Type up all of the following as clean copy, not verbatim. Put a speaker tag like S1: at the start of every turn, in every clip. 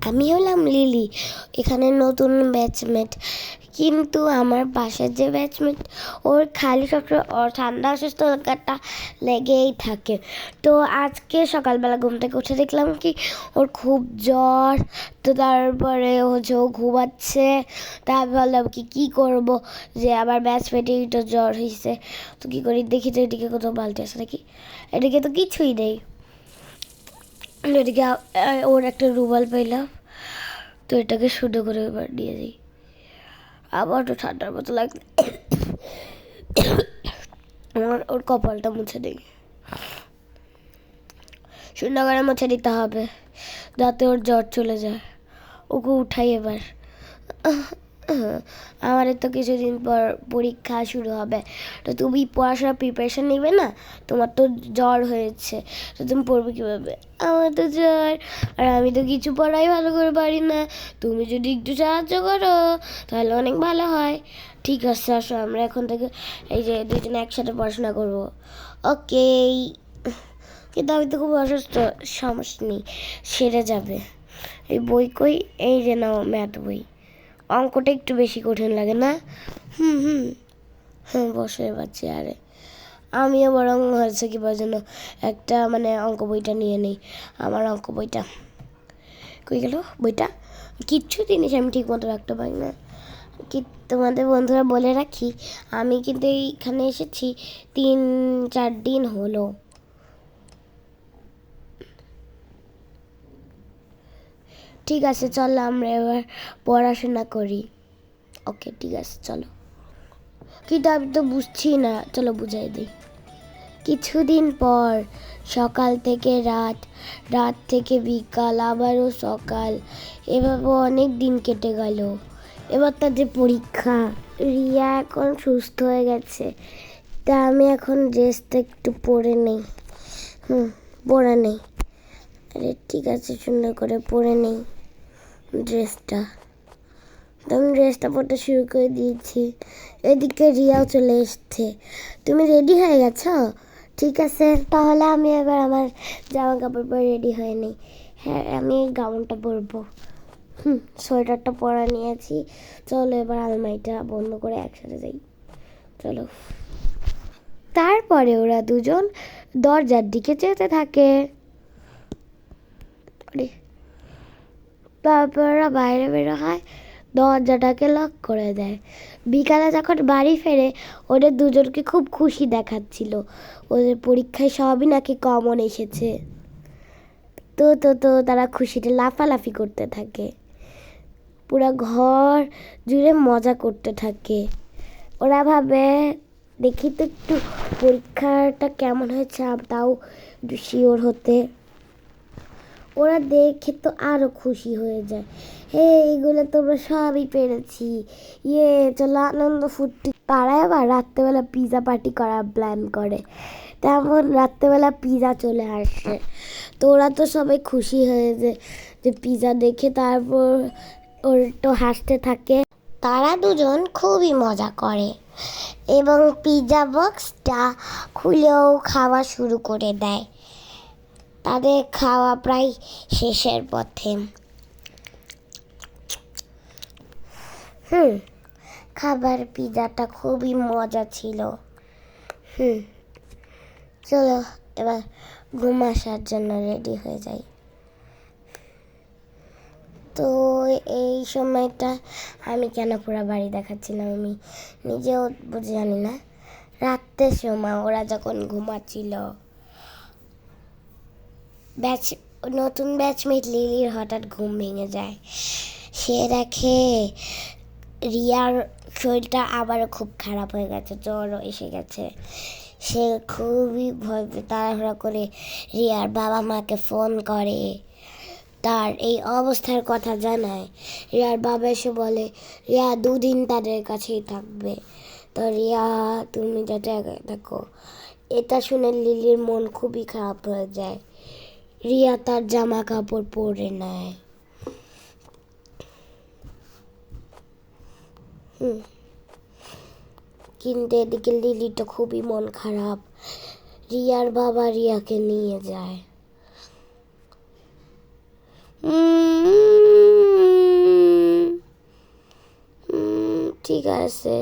S1: আমি হলাম লিলি, এখানে নতুন ব্যাচমেট। কিন্তু আমার পাশের যে ব্যাচমেট, ওর খালি সবসময় ওর ঠান্ডা অসুস্থতাটা লেগেই থাকে। তো আজকে সকালবেলা ঘুম থেকে উঠে দেখলাম কি ওর খুব জ্বর। তো তারপরে হচ্ছে ও ঘুমাচ্ছে। তারপর ভাবলাম কি করব, যে আবার ব্যাচমেটেই তো জ্বর হয়েছে। তো কী করি, দেখি তো এদিকে কোথাও বালতি আছে নাকি। এদিকে তো কিছুই নেই। এদিকে ওর একটা রুমাল পাইলাম, তো এটাকে শুদ্ধ করে এবার নিয়ে যাই। আবার তো ঠান্ডার মতো লাগছে। আমার ওর কপালটা মুছে দিই, সুন্দর করে মুছে দিতে হবে যাতে ওর জ্বর চলে যায়। ওকে উঠাই এবার। আমাদের তো কিছুদিন পর পরীক্ষা শুরু হবে, তো তুমি পড়াশোনার প্রিপারেশন নিবে না? তোমার তো জ্বর হয়েছে, তো তুমি পড়বে কীভাবে? আমার তো জ্বর, আর আমি তো কিছু পড়াই ভালো করে পারি না। তুমি যদি একটু সাহায্য করো তাহলে অনেক ভালো হয়। ঠিক আছে, আসো আমরা এখন থেকে এই যে দুজনে একসাথে পড়াশোনা করবো। ওকে। কিন্তু আমি তো খুব অসুস্থ। সমস্যা নেই, সেরে যাবে। এই বই কই? এই যে নাও, ম্যাথ বই। অঙ্কটা একটু বেশি কঠিন লাগে না? হ্যাঁ, বসে এবার চেয়ারে। আমিও বরং হয়েছে কি জন্য একটা অঙ্ক বইটা নিয়ে নেই। আমার অঙ্ক বইটা কই গেল? বইটা কিচ্ছু জিনিস আমি ঠিক মতো রাখতে পারি না। কি তোমাদের বন্ধুরা বলে রাখি, আমি কিন্তু এইখানে এসেছি 3-4 দিন হলো। ঠিক আছে, চলো আমরা এবার পড়াশোনা করি। ওকে, ঠিক আছে, চলো। কিন্তু আমি তো বুঝছি না, চলো বুঝাই দিই। কিছুদিন পর, সকাল থেকে রাত, রাত থেকে বিকাল, আবারও সকাল, এভাবে অনেক দিন কেটে গেল। এবার তাদের পরীক্ষা। রিয়া এখন সুস্থ হয়ে গেছে, তা আমি এখন ড্রেসটা একটু পরে নেই। পরে নেই। আরে ঠিক আছে, সুন্দর করে পরে নেই ড্রেসটা। তো আমি ড্রেসটা পরতে শুরু করে দিয়েছি। এদিকে রিয়াও চলে এসছে। তুমি রেডি হয়ে গেছো? ঠিক আছে, তাহলে আমি এবার আমার জামা কাপড় পরে রেডি হয়ে নিই। হ্যাঁ, আমি এই গাউনটা পরবো। সোয়েটারটা পরা নিয়েছি। চলো এবার আলমারিটা বন্ধ করে একসাথে যাই। চলো। তারপরে ওরা দুজন দরজার দিকে যেতে থাকে। তারপর ওরা বাইরে বেরো হয়, দরজাটাকে লক করে দেয়। বিকালে যখন বাড়ি ফেরে, ওদের দুজনকে খুব খুশি দেখাচ্ছিল। ওদের পরীক্ষায় সবই নাকি কমন এসেছে। তো তো তো তারা খুশিতে লাফালাফি করতে থাকে, পুরো ঘর জুড়ে মজা করতে থাকে। ওরা ভাবে দেখি তো একটু পরীক্ষাটা কেমন হয়েছে, তাও শিওর হতে। ওরা দেখে তো আরো খুশি হয়ে যায়। এইগুলো তোমরা সবই পেরেছি, চলো আনন্দ ফুর্তি। তারা আবার রাত্রেবেলা পিৎজা পার্টি করার প্ল্যান করে। তেমন রাত্রেবেলা পিৎজা চলে আসে। তো ওরা তো সবাই খুশি হয়ে যায় যে পিৎজা দেখে। তারপর ওর তো হাসতে থাকে। তারা দুজন খুবই মজা করে এবং পিৎজা বক্সটা খুলেও খাওয়া শুরু করে দেয়। তাদের খাওয়া প্রায় শেষের পথে। খাবার পিৎজাটা খুবই মজা ছিল। চলো এবার ঘুম আসার জন্য রেডি হয়ে যাই। তো এই সময়টা আমি কেন পুরো বাড়ি দেখাচ্ছিলাম আমি নিজেও বুঝে জানি না। রাত্রের সময় ওরা যখন ঘুমাচ্ছিল, নতুন ব্যাচমেট লিলির হঠাৎ ঘুম ভেঙে যায়। সে দেখে রিয়ার শরীরটা আবারও খুব খারাপ হয়ে গেছে, জ্বরও এসে গেছে। সে খুবই ভয় পেয়ে তাড়াহুড়া করে রিয়ার বাবা মাকে ফোন করে, তার এই অবস্থার কথা জানায়। রিয়ার বাবা এসে বলে রিয়া 2 দিন তাদের কাছেই থাকবে। তো রিয়া, তুমি যাতে থাকো। এটা শুনে লিলির মন খুবই খারাপ হয়ে যায়। রিয়া তার জামা কাপড় পরে নেয়। কিন্তু এদিকে লিলি তো খুবই মন খারাপ। রিয়ার বাবা রিয়াকে নিয়ে যায়। ঠিক আছে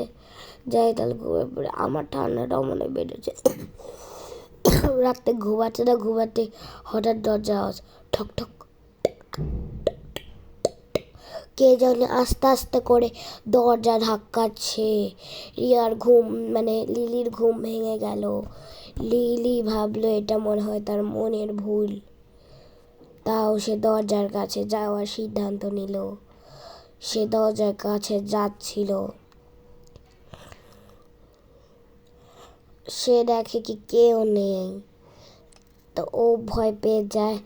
S1: যাই তাহলে ঘুমিয়ে পড়ে। আমার ঠান্ডাটাও মনে হয় বেড়েছে। রাতে ঘুমাতে হঠাৎ দরজা আওয়াজ, ঠক ঠক। কে জানে আস্তে আস্তে করে দরজা ধাক্কাচ্ছে। লিলির ঘুম ভেঙে গেল। লিলি ভাবলো এটা মনে হয় তার মনের ভুল। তাও সে দরজার কাছে যাওয়ার সিদ্ধান্ত নিল। সে দরজার কাছে যাচ্ছিল। সে দেখে কি কেউ নেই। তো ও ভয় পেয়ে যায়।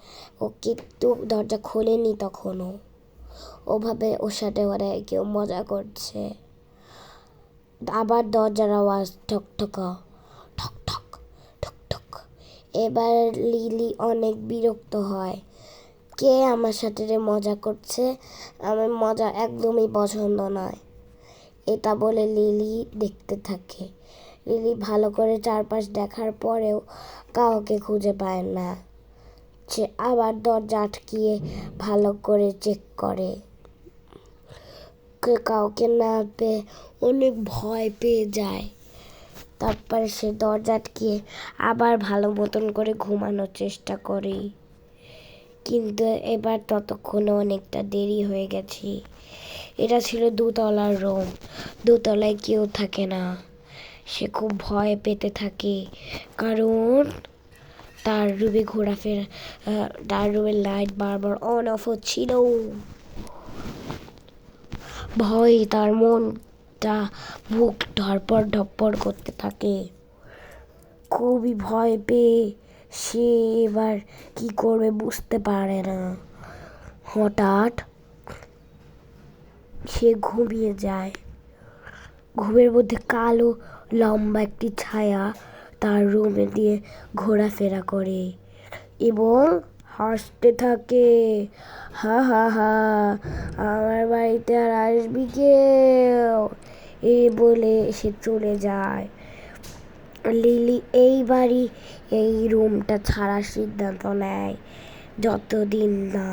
S1: ও কিন্তু দরজা খোলেনি তখনও। ও ভাবে ওর সাথে ওরা কেউ মজা করছে। আবার দরজার আওয়াজ, ঠক ঠক ঠক ঠক ঠক ঠক। এবার লিলি অনেক বিরক্ত হয়। কে আমার সাথে মজা করছে? আমার মজা একদমই পছন্দ নয়। এটা বলে লিলি দেখতে থাকে। লিলি ভালো করে চারপাশ দেখার পরেও কাউকে খুঁজে পায় না। সে আবার দরজা আটকিয়ে ভালো করে চেক করে। কাউকে না পেয়ে অনেক ভয় পেয়ে যায়। তারপরে সে দরজা আটকিয়ে আবার ভালো মতন করে ঘুমানোর চেষ্টা করে। কিন্তু এবার ততক্ষণে অনেকটা দেরি হয়ে গেছে। এটা ছিল দোতলার রুম। দোতলায় কেউ থাকে না। সে খুব ভয় পেতে থাকে, কারণ তার রুমের লাইট বারবার অন অফ হচ্ছিল। ভয় তার মনটা বুক ধড়পড় করতে থাকে। খুবই ভয় পেয়ে সে এবার কি করবে বুঝতে পারে না। হঠাৎ সে ঘুমিয়ে যায়। ঘুমের মধ্যে কালো লম্বা একটি ছায়া তার রুমে দিয়ে ঘোরাফেরা করে এবং হাসতে থাকে, হা হা হা, আমার বাড়িতে আর আসবি কেউ, এই বলে সে চলে যায়। লিলি এই রুমটা ছাড়ার সিদ্ধান্ত নেয় যতদিন না